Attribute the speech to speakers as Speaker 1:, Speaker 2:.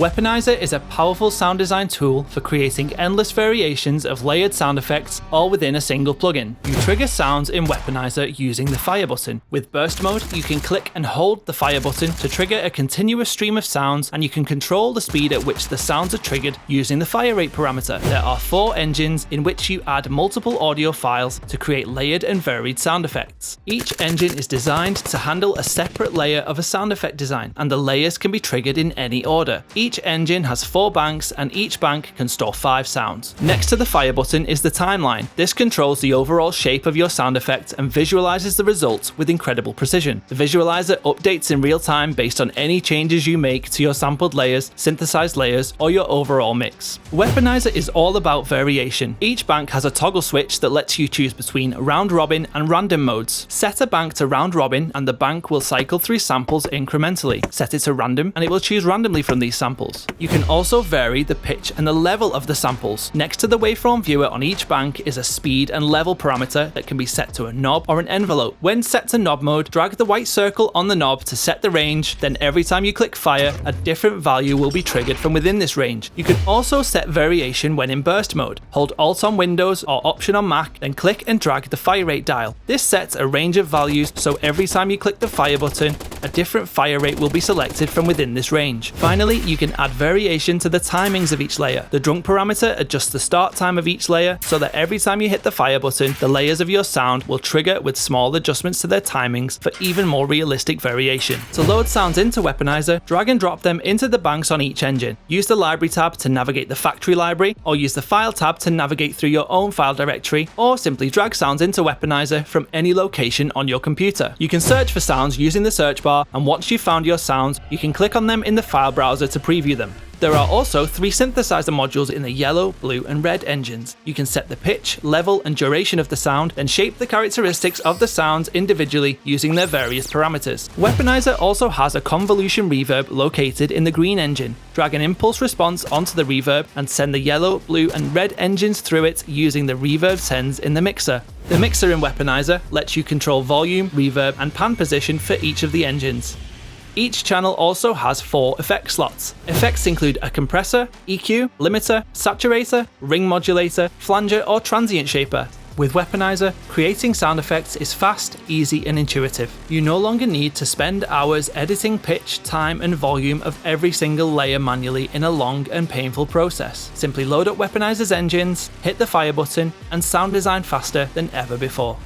Speaker 1: Weaponiser is a powerful sound design tool for creating endless variations of layered sound effects all within a single plugin. You trigger sounds in Weaponiser using the fire button. With burst mode, you can click and hold the fire button to trigger a continuous stream of sounds, and you can control the speed at which the sounds are triggered using the fire rate parameter. There are 4 engines in which you add multiple audio files to create layered and varied sound effects. Each engine is designed to handle a separate layer of a sound effect design, and the layers can be triggered in any order. Each engine has 4 banks, and each bank can store 5 sounds. Next to the fire button is the timeline. This controls the overall shape of your sound effect and visualizes the results with incredible precision. The visualizer updates in real time based on any changes you make to your sampled layers, synthesized layers, or your overall mix. Weaponiser is all about variation. Each bank has a toggle switch that lets you choose between round robin and random modes. Set a bank to round robin and the bank will cycle through samples incrementally. Set it to random and it will choose randomly from these samples. You can also vary the pitch and the level of the samples. Next to the waveform viewer on each bank is a speed and level parameter that can be set to a knob or an envelope. When set to knob mode, drag the white circle on the knob to set the range, then every time you click fire, a different value will be triggered from within this range. You can also set variation when in burst mode. Hold Alt on Windows or Option on Mac, then click and drag the fire rate dial. This sets a range of values, so every time you click the fire button, a different fire rate will be selected from within this range. Finally, you can add variation to the timings of each layer. The drunk parameter adjusts the start time of each layer so that every time you hit the fire button, the layers of your sound will trigger with small adjustments to their timings for even more realistic variation. To load sounds into Weaponiser, drag and drop them into the banks on each engine. Use the library tab to navigate the factory library, or use the file tab to navigate through your own file directory, or simply drag sounds into Weaponiser from any location on your computer. You can search for sounds using the search bar, and once you've found your sounds, you can click on them in the file browser to preview them. There are also 3 synthesizer modules in the yellow, blue, and red engines. You can set the pitch, level, and duration of the sound, then shape the characteristics of the sounds individually using their various parameters. Weaponiser also has a convolution reverb located in the green engine. Drag an impulse response onto the reverb and send the yellow, blue, and red engines through it using the reverb sends in the mixer. The mixer in Weaponiser lets you control volume, reverb, and pan position for each of the engines. Each channel also has 4 effect slots. Effects include a compressor, EQ, limiter, saturator, ring modulator, flanger, or transient shaper. With Weaponiser, creating sound effects is fast, easy, and intuitive. You no longer need to spend hours editing pitch, time, and volume of every single layer manually in a long and painful process. Simply load up Weaponiser's engines, hit the fire button, and sound design faster than ever before.